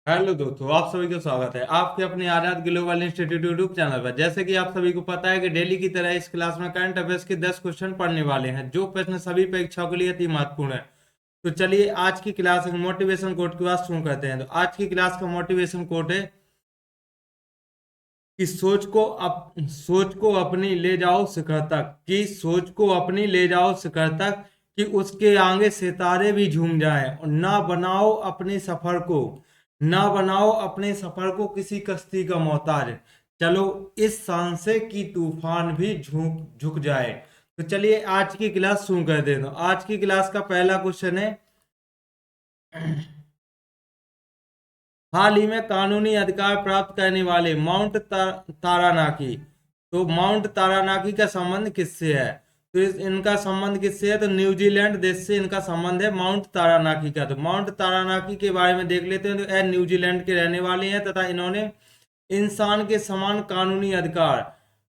Hello दोस्तों, आप सभी का स्वागत है आपके अपने आजाद ग्लोबल इंस्टीट्यूट यूट्यूब चैनल पर। जैसे कि आप सभी को पता है कि डेली की तरह इस क्लास में करंट अफेयर्स के 10 क्वेश्चन पढ़ने वाले हैं, जो प्रश्न सभी परीक्षाओं के लिए अति महत्वपूर्ण है। तो चलिए आज की क्लास एक मोटिवेशन कोट के बाद शुरू करते हैं। तो आज की क्लास का मोटिवेशन कोट है कि सोच को अपनी ले जाओ शिखर तक, कि सोच को अपनी ले जाओ शिखर तक, कि उसके आगे सितारे भी झूम जाएं। और ना बनाओ अपने सफर को किसी कश्ती का मोहताज। चलो इस शान से कि तूफान भी झुक झुक जाए। तो चलिए आज की क्लास शुरू कर देते हैं। आज की क्लास का पहला क्वेश्चन है, हाल ही में कानूनी अधिकार प्राप्त करने वाले तारानाकी। तो माउंट तारानाकी का संबंध किससे है? तो इनका संबंध किससे है? तो न्यूजीलैंड देश से इनका संबंध है माउंट तारानाकी का। तो माउंट तारानाकी के बारे में देख लेते हैं। तो यह न्यूजीलैंड के रहने वाले हैं तथा इन्होंने इंसान के समान कानूनी अधिकार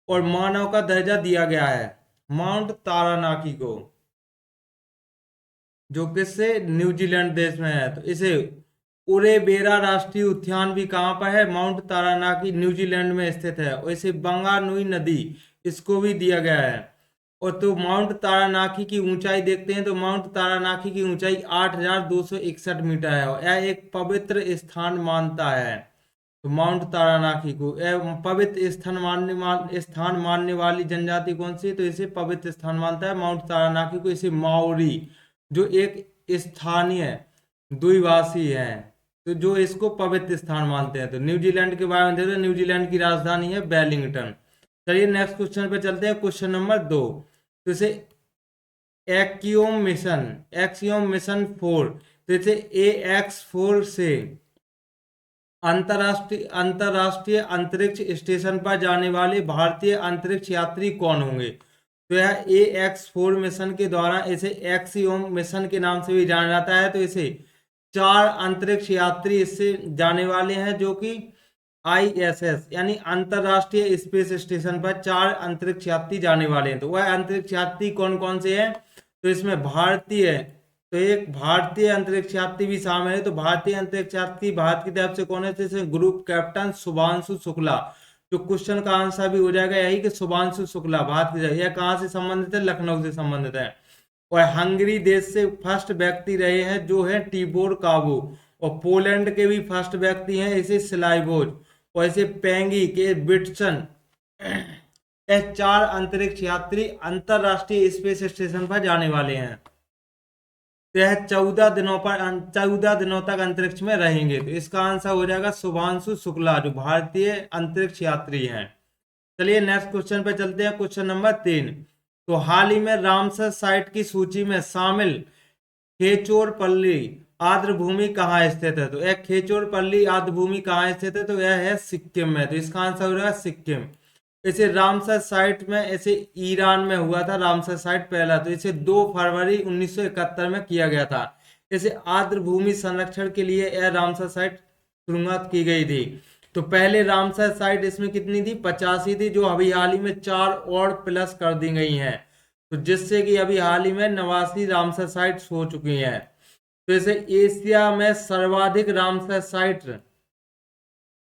और मानव का दर्जा दिया गया है माउंट तारानाकी को, जो किससे न्यूजीलैंड देश में है। तो इसे उरेबेरा राष्ट्रीय उद्यान भी कहाँ पर है? माउंट तारानाकी न्यूजीलैंड में स्थित है। और इसे बंगानुई नदी इसको भी दिया गया है। और तो माउंट तारानाकी की ऊंचाई देखते हैं। तो माउंट तारानाकी की ऊंचाई 8,261 मीटर है और यह एक पवित्र स्थान मानता है। तो माउंट तारानाकी को पवित्र स्थान मानने वाली जनजाति कौन सी है? तो इसे पवित्र स्थान मानता है माउंट तारानाकी को। इसे माओरी, जो एक स्थानीय द्विभाषी है, तो जो इसको पवित्र स्थान मानते हैं। तो न्यूजीलैंड के बारे में देखो, न्यूजीलैंड की राजधानी है वेलिंगटन। चलिए नेक्स्ट क्वेश्चन पे चलते हैं, क्वेश्चन नंबर 2। तो इसे एक्सियोम मिशन 4, तो इसे AX4 से अंतरराष्ट्रीय अंतरिक्ष स्टेशन पर जाने वाले भारतीय अंतरिक्ष यात्री कौन होंगे? तो यह AX4 मिशन के द्वारा इसे एक्सियोम मिशन के नाम से भी जाना जाता है। तो इसे 4 अंतरिक्ष यात्री इससे जाने वाले हैं, जो कि ISS यानी अंतरराष्ट्रीय स्पेस स्टेशन पर 4 अंतरिक्ष यात्री जाने वाले हैं। तो वह अंतरिक्ष यात्री कौन कौन से हैं? तो इसमें तो एक भारतीय अंतरिक्ष यात्री भी शामिल है। तो भारतीय अंतरिक्ष यात्री भारत की तरफ से कौन है? तो इसमें ग्रुप कैप्टन शुभांशु शुक्ला। जो क्वेश्चन का आंसर भी हो जाएगा यही कि शुभांशु शुक्ला भारत की तरफ। यह कहाँ से संबंधित है? लखनऊ से संबंधित है। और हंगरी देश से फर्स्ट व्यक्ति रहे हैं जो है टिबोर काबू। और पोलैंड के भी फर्स्ट व्यक्ति हैं इसे सिलाइबोज। और इसे पेंगी के बिटसन। यह 4 अंतरिक्ष यात्री अंतरराष्ट्रीय स्पेस स्टेशन पर जाने वाले हैं। तो यह 14 दिनों तक अंतरिक्ष में रहेंगे। तो इसका आंसर हो जाएगा शुभांशु शुक्ला, जो भारतीय अंतरिक्ष यात्री हैं। चलिए नेक्स्ट क्वेश्चन पे चलते हैं, क्वेश्चन नंबर 3। तो हाल ही में रामसर साइट की सूची में शामिल खेचोरपल्ली आर्द्रभूमि कहाँ स्थित है? तो यह खेचोरपल्ली आर्द्रभूमि कहाँ स्थित है? तो यह है सिक्किम में। तो इसका आंसर हो जाएगा सिक्किम। इसे रामसर साइट में, ऐसे ईरान में हुआ था रामसर साइट पहला। तो इसे 2 फरवरी 1971 में किया गया था। इसे आर्द्र भूमि संरक्षण के लिए यह रामसर साइट शुरुआत की गई थी। तो पहले रामसर साइट इसमें कितनी थी? 85 थी, जो अभी हाल ही में 4 और प्लस कर दी गई हैं। तो जिससे कि अभी हाल ही में 89 रामसर साइट्स हो चुकी हैं। तो इसे एशिया में सर्वाधिक रामसर साइट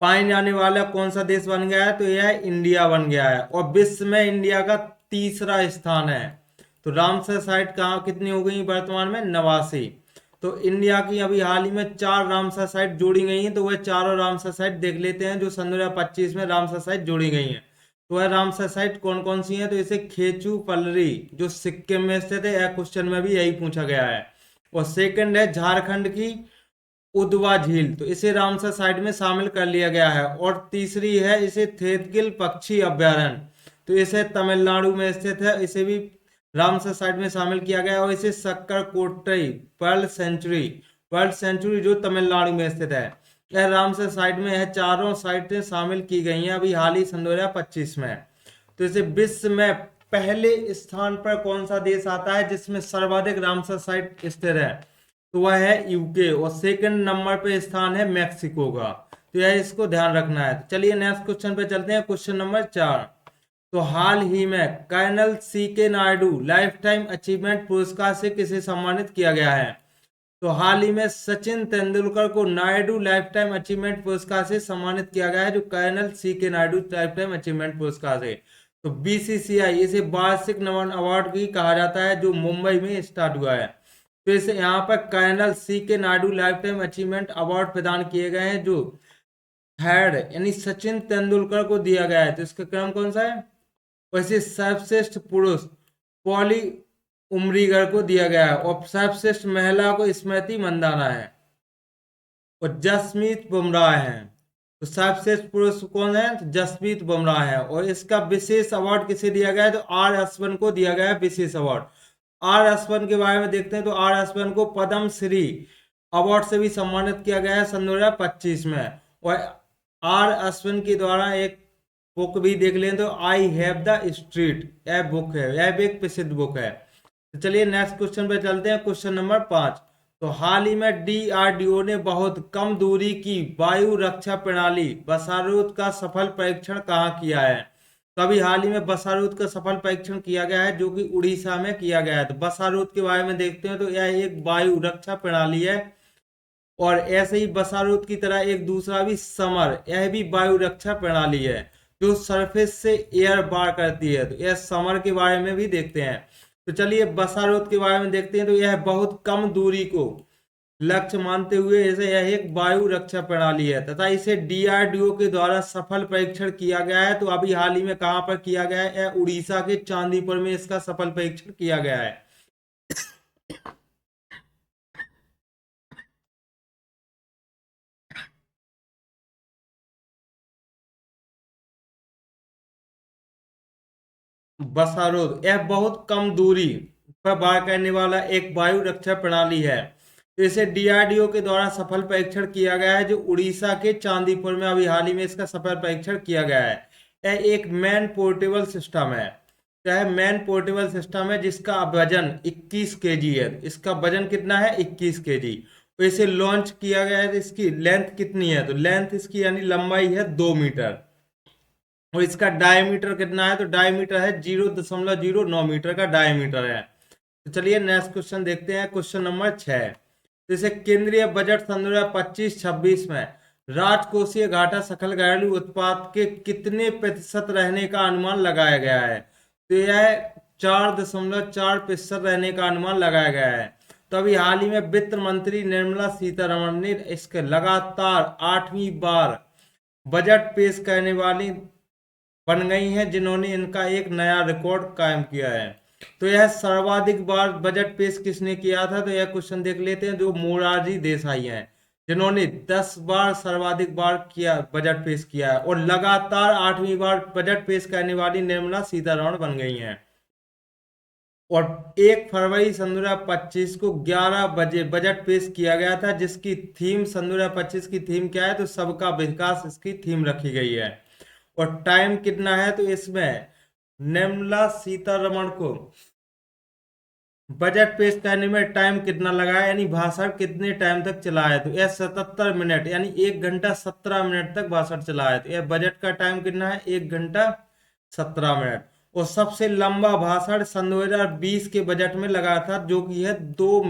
पाए जाने वाला कौन सा देश बन गया है? तो यह इंडिया बन गया है। और विश्व में इंडिया का तीसरा स्थान है। तो रामसर साइट कहाँ कितनी हो गई वर्तमान में? 89। तो इंडिया की अभी हाल ही में 4 रामसर साइट जोड़ी गई हैं। तो वह चारों रामसर साइट देख लेते हैं जो सन 2025 में रामसर साइट जोड़ी गई हैं। तो वह रामसर साइट कौन कौन सी हैं? तो इसे खेचू पलरी, जो सिक्किम में स्थित है, यह क्वेश्चन में भी यही पूछा गया है। और सेकंड है झारखंड की उदवा झील, तो इसे रामसर साइट में शामिल कर लिया गया है। और तीसरी है इसे थेतगिल पक्षी अभ्यारण्य, तो इसे तमिलनाडु में स्थित है, इसे भी रामसर साइट में शामिल किया गया है। और इसे सक्कर कोट्टई वर्ल्ड सेंचुरी जो तमिलनाडु में स्थित है, यह रामसर साइट में है। चारों साइटें शामिल की गई हैं अभी हाल ही सन 2025 में। तो इसे विश्व में पहले स्थान पर कौन सा देश आता है जिसमें सर्वाधिक रामसर साइट स्थित है? तो वह है यूके। और सेकंड नंबर पे स्थान है मैक्सिको का। तो यह इसको ध्यान रखना है। चलिए नेक्स्ट क्वेश्चन पे चलते हैं, क्वेश्चन नंबर 4। तो हाल ही में colonel CK Naidu life time achievement पुरस्कार से किसे सम्मानित किया गया है? तो हाल ही में सचिन तेंदुलकर को नायडू लाइफ टाइम अचीवमेंट पुरस्कार से सम्मानित किया गया है, जो कर्नल सी के नायडू लाइफ टाइम अचीवमेंट पुरस्कार से। तो बीसीसीआई इसे वार्षिक नमन अवार्ड भी कहा जाता है, जो मुंबई में स्टार्ट हुआ है। तो इसे यहाँ पर कर्नल सी के Naidu life time achievement award प्रदान किए गए हैं, जो थर्ड यानी सचिन तेंदुलकर को दिया गया है। तो इसका क्रम कौन सा है? वैसे सर्वश्रेष्ठ पुरुष पॉली उमरीगर को दिया गया है, और सर्वश्रेष्ठ महिला को स्मृति मंदाना है, और जसमीत बुमराह है। तो सर्वश्रेष्ठ पुरुष कौन है? तो जसमीत बुमराह है। और इसका विशेष अवार्ड किसे दिया गया है? तो आर अश्विन को दिया गया है विशेष अवार्ड। आर अश्विन के बारे में देखते हैं, तो आर अश्विन को पद्म श्री अवार्ड से भी सम्मानित किया गया है सन 2025 में। और आर अश्विन के द्वारा एक बुक भी देख लें तो आई हैव द स्ट्रीट, यह बुक है, यह भी एक प्रसिद्ध बुक है। तो चलिए नेक्स्ट क्वेश्चन पे चलते हैं, क्वेश्चन नंबर 5। तो हाल ही में डीआरडीओ ने बहुत कम दूरी की वायु रक्षा प्रणाली बसारूद का सफल परीक्षण कहाँ किया है? तो अभी हाल ही में बसारूद का सफल परीक्षण किया गया है, जो कि उड़ीसा में किया गया है। तो बसारूद के बारे में देखते हैं, तो यह एक वायु रक्षा प्रणाली है, और ऐसे ही बसारूद की तरह एक दूसरा भी समर, यह भी वायु रक्षा प्रणाली है, जो सरफेस से एयर बार करती है। तो यह समर के बारे में भी देखते हैं। तो चलिए बसारूद के बारे में देखते हैं। तो यह बहुत कम दूरी को लक्ष्य मानते हुए इसे यह एक वायु रक्षा प्रणाली है, तथा इसे डीआरडीओ के द्वारा सफल परीक्षण किया गया है। तो अभी हाल ही में कहां पर किया गया है? यह उड़ीसा के चांदीपुर में इसका सफल परीक्षण किया गया है। बसारोद यह बहुत कम दूरी पर वार करने वाला एक वायु रक्षा प्रणाली है। तो इसे डीआरडीओ के द्वारा सफल परीक्षण किया गया है, जो उड़ीसा के चांदीपुर में अभी हाल ही में इसका सफल परीक्षण किया गया है। यह एक मैन पोर्टेबल सिस्टम है। यह मैन पोर्टेबल सिस्टम है, जिसका वजन 21 केजी है। इसका वजन कितना है? 21 केजी। तो इसे लॉन्च किया गया है। तो इसकी लेंथ कितनी है? तो लेंथ इसकी यानी लंबाई है 2 मीटर, और इसका डायमीटर कितना है? तो डायमीटर है 0.09 मीटर का डायमीटर है। तो चलिए नेक्स्ट क्वेश्चन देखते हैं, क्वेश्चन नंबर 6। तो इसे केंद्रीय बजट सन 2025-26 में राजकोषीय घाटा सकल घरेलू उत्पाद के कितने प्रतिशत रहने का अनुमान लगाया गया है? तो यह 4.4% रहने का अनुमान लगाया गया है। तो अभी हाल ही में वित्त मंत्री निर्मला सीतारमण ने इसके लगातार 8वीं बार बजट पेश करने वाली बन गई हैं, जिन्होंने इनका एक नया रिकॉर्ड कायम किया है। तो यह सर्वाधिक बार बजट पेश किसने किया था? तो यह क्वेश्चन देख लेते हैं, जो मोरारजी देसाई हैं, जिन्होंने 10 बार सर्वाधिक बार किया बजट पेश किया है, और लगातार 8वीं बार बजट पेश करने वाली निर्मला सीतारमण बन गई हैं। और 1 फरवरी सन 2025 को 11 बजे बजट पेश किया गया था, जिसकी थीम सन 2025 की थीम क्या है? तो सबका विकास इसकी थीम रखी गई है। और टाइम कितना है? तो इसमें निर्मला सीतारमण को बजट पेश करने में टाइम कितना लगा है, यानी भाषण कितने टाइम तक चला है? तो यह 77 मिनट, यानी 1 घंटा 17 मिनट तक भाषण चला है। तो यह बजट का टाइम कितना है? 1 घंटा 17 मिनट। और सबसे लंबा भाषण सन 2020 के बजट में लगा था, जो कि है 2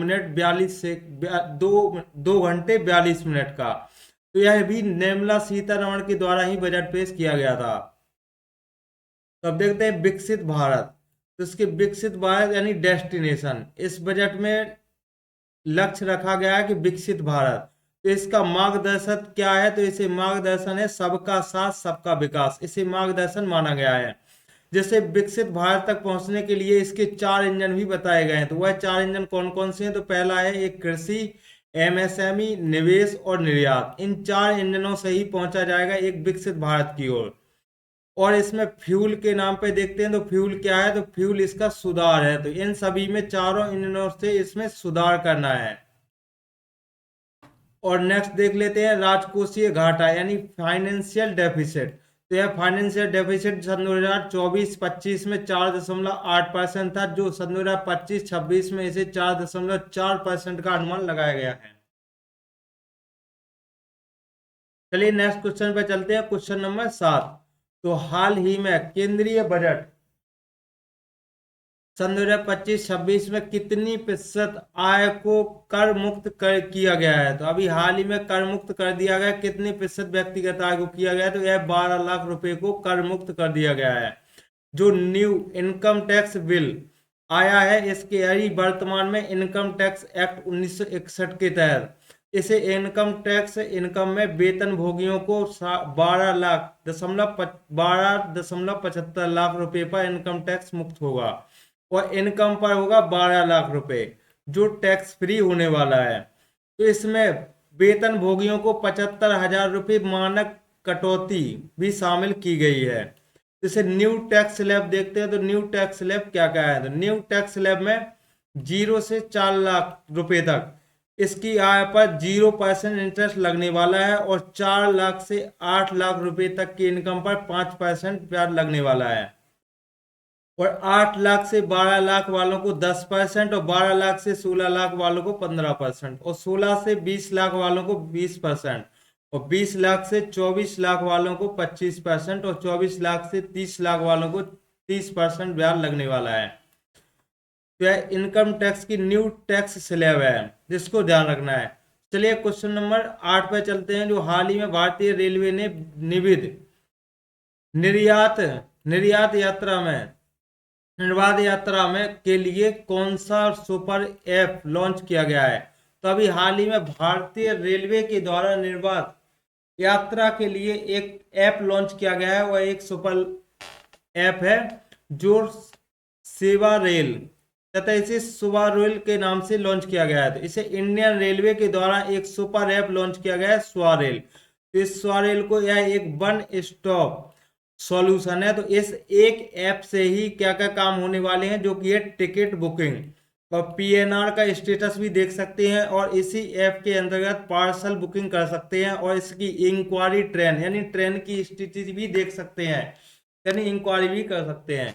घंटे 42 मिनट का। तो यह भी निर्मला सीतारमण के द्वारा ही बजट पेश किया गया था। तो अब देखते हैं विकसित भारत। तो इसके विकसित भारत यानी डेस्टिनेशन, इस बजट में लक्ष्य रखा गया है कि विकसित भारत। तो इसका मार्गदर्शक क्या है? तो इसे मार्गदर्शन है सबका साथ सबका विकास, इसे मार्गदर्शन माना गया है। जैसे विकसित भारत तक पहुंचने के लिए इसके 4 इंजन भी बताए गए हैं। तो वह 4 इंजन कौन कौन से हैं? तो पहला है एक कृषि, एमएसएमई, निवेश और निर्यात। इन 4 इंजनों से ही पहुंचा जाएगा एक विकसित भारत की ओर। और इसमें फ्यूल के नाम पे देखते हैं, तो फ्यूल क्या है? तो फ्यूल इसका सुधार है। तो इन सभी में चारों इंजनों से इसमें सुधार करना है। और नेक्स्ट देख लेते हैं राजकोषीय घाटा यानी फाइनेंशियल डेफिसिट। तो यह फाइनेंशियल डेफिसिट सन 2024-25 में 4.8% था, जो सन 2025-26 में इसे 4.4% का अनुमान लगाया गया है। चलिए नेक्स्ट क्वेश्चन पे चलते हैं, क्वेश्चन नंबर 7। तो हाल ही में केंद्रीय बजट सन 2025-26 में कितनी प्रतिशत आय को कर मुक्त किया गया है? तो अभी हाल ही में कर मुक्त कर दिया गया, कितनी प्रतिशत व्यक्तिगत आय को किया गया है? तो यह 12 लाख रुपए को कर मुक्त कर दिया गया है। जो न्यू इनकम टैक्स बिल आया है, इसके यही वर्तमान में इनकम टैक्स एक्ट 1961 के तहत इसे इनकम में वेतन भोगियों को 12.75 लाख रुपए पर इनकम टैक्स मुक्त होगा और इनकम पर होगा 12 लाख रुपए, जो टैक्स फ्री होने वाला है। तो इसमें वेतन भोगियों को 75,000 रुपये मानक कटौती भी शामिल की गई है। जैसे न्यू टैक्स स्लैब देखते हैं, तो न्यू टैक्स स्लैब क्या क्या है? तो न्यू टैक्स स्लैब में 0 से 4 लाख रुपए तक इसकी आय पर 0% इंटरेस्ट लगने वाला है और 4 लाख से 8 लाख रुपए तक की इनकम पर 5% ब्याज लगने वाला है और 8 लाख से 12 लाख वालों को 10% और 12 लाख से 16 लाख वालों को 15% और 16 से 20 लाख वालों को 20% और 20 लाख से 24 लाख वालों को 25% और 24 लाख से 30 लाख वालों को 30% ब्याज लगने वाला है। तो यह इनकम टैक्स की न्यू टैक्स स्लैब है, जिसको ध्यान रखना है। चलिए क्वेश्चन नंबर 8 पे चलते हैं। जो हाल ही में भारतीय रेलवे ने निर्यात निर्यात यात्रा में निर्बाध यात्रा में के लिए कौन सा सुपर ऐप लॉन्च किया गया है? तो अभी हाल ही में भारतीय रेलवे के द्वारा निर्बाध यात्रा के लिए एक ऐप लॉन्च किया गया है। वह एक सुपर ऐप है जो सेवा रेल तथा इसे सुबह रेल के नाम से लॉन्च किया गया है। तो इसे इंडियन रेलवे के द्वारा एक सुपर ऐप लॉन्च किया गया है, स्वारेल। तो इस स्वारेल को यह एक वन स्टॉप सॉल्यूशन है। तो इस एक ऐप से ही क्या क्या काम होने वाले हैं, जो कि है टिकट बुकिंग और पीएनआर का स्टेटस भी देख सकते हैं और इसी ऐप के अंतर्गत पार्सल बुकिंग कर सकते हैं और इसकी इंक्वायरी ट्रेन यानी ट्रेन की स्थिति भी देख सकते हैं, यानी इंक्वायरी भी कर सकते हैं।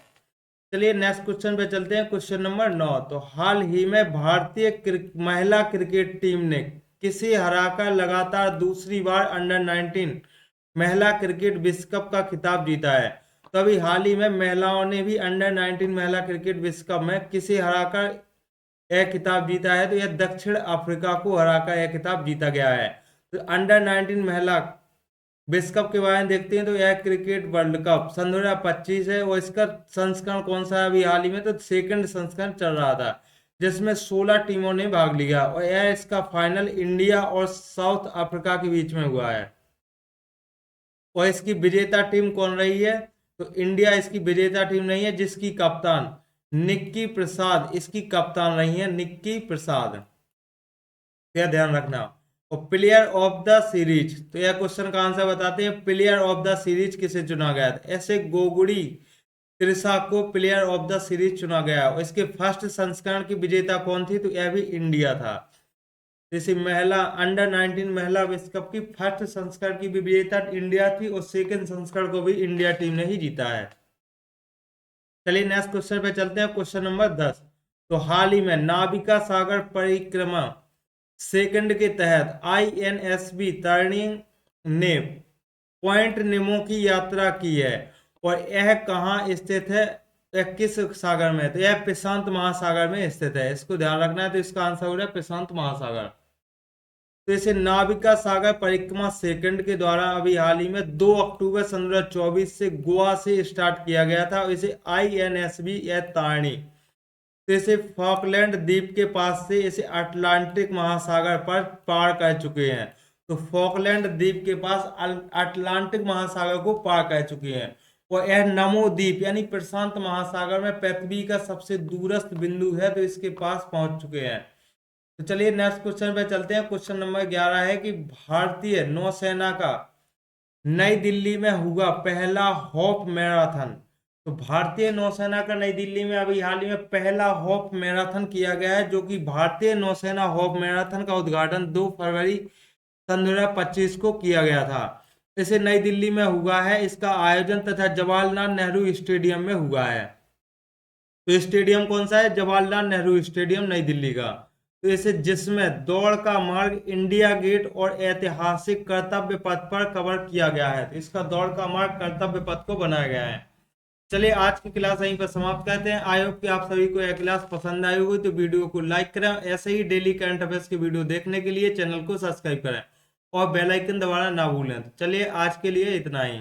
चलिए नेक्स्ट क्वेश्चन पे चलते हैं, क्वेश्चन नंबर 9। तो हाल ही में भारतीय महिला क्रिकेट टीम ने किसे हराकर लगातार दूसरी बार अंडर 19 महिला क्रिकेट विश्व कप का खिताब जीता है? तो अभी हाल ही में महिलाओं ने भी अंडर 19 महिला क्रिकेट विश्व कप में किसे हराकर यह खिताब जीता है? तो यह दक्षिण अफ्रीका को हराकर यह खिताब जीता गया है। तो अंडर 19 महिला विश्व कप के बारे में देखते हैं। तो यह क्रिकेट वर्ल्ड कप सन 2025 है और इसका संस्करण कौन सा है? अभी हाल ही में तो सेकंड संस्करण चल रहा था, जिसमें 16 टीमों ने भाग लिया और यह इसका फाइनल इंडिया और साउथ अफ्रीका के बीच में हुआ है। और इसकी विजेता टीम कौन रही है? तो इंडिया इसकी विजेता टीम नहीं है, जिसकी कप्तान निक्की प्रसाद इसकी कप्तान रही है, निक्की प्रसाद। यह ध्यान रखना। और प्लेयर ऑफ द सीरीज, तो यह क्वेश्चन का आंसर बताते हैं। प्लेयर ऑफ द सीरीज किसे चुना गया था? ऐसे गोगुड़ी त्रिशा को प्लेयर ऑफ द सीरीज चुना गया और इसके फर्स्ट संस्करण की विजेता कौन थी? तो यह भी इंडिया था। जैसे महिला अंडर 19 महिला विश्व कप की फर्स्ट संस्करण की भी विजेता इंडिया थी और सेकंड संस्करण को भी इंडिया टीम ने ही जीता है। चलिए नेक्स्ट क्वेश्चन पे चलते हैं, क्वेश्चन नंबर 10। तो हाल ही में नाविका सागर परिक्रमा सेकंड के तहत INSB तारिणी ने पॉइंट निमो की यात्रा की है और यह कहाँ स्थित है? यह किस सागर में है? तो यह प्रशांत महासागर में स्थित है, इसको ध्यान रखना है। तो इसका आंसर हो रहा है प्रशांत महासागर। तो इसे नाविका सागर परिक्रमा सेकंड के द्वारा अभी हाल ही में 2 अक्टूबर 2024 से गोवा से स्टार्ट किया गया था और इसे INSB या तारिणी, तो इसे फॉकलैंड द्वीप के पास से इसे अटलांटिक महासागर पर पार कर चुके हैं। तो फॉकलैंड द्वीप के पास अटलांटिक महासागर को पार कर चुके हैं और यह नमो द्वीप यानी प्रशांत महासागर में पृथ्वी का सबसे दूरस्थ बिंदु है, तो इसके पास पहुंच चुके हैं। तो चलिए नेक्स्ट क्वेश्चन पे चलते हैं। क्वेश्चन नंबर 11 है कि भारतीय नौसेना का नई दिल्ली में हुआ पहला हॉप मैराथन। तो भारतीय नौसेना का नई दिल्ली में अभी हाल ही में पहला हॉप मैराथन किया गया है, जो कि भारतीय नौसेना हॉप मैराथन का उद्घाटन 2 फरवरी सन 2025 को किया गया था। इसे नई दिल्ली में हुआ है। इसका आयोजन तथा जवाहरलाल नेहरू स्टेडियम में हुआ है। तो स्टेडियम कौन सा है? जवाहरलाल नेहरू स्टेडियम नई दिल्ली का। तो इसे जिसमें दौड़ का मार्ग इंडिया गेट और ऐतिहासिक कर्तव्य पथ पर कवर किया गया है। तो इसका दौड़ का मार्ग कर्तव्य पथ को बनाया गया है। चलिए आज की क्लास यहीं पर समाप्त करते हैं। आई होप कि आप सभी को यह क्लास पसंद आई होगी, तो वीडियो को लाइक करें। ऐसे ही डेली करंट अफेयर्स की वीडियो देखने के लिए चैनल को सब्सक्राइब करें और बेल आइकन दबाना ना भूलें। तो चलिए आज के लिए इतना ही।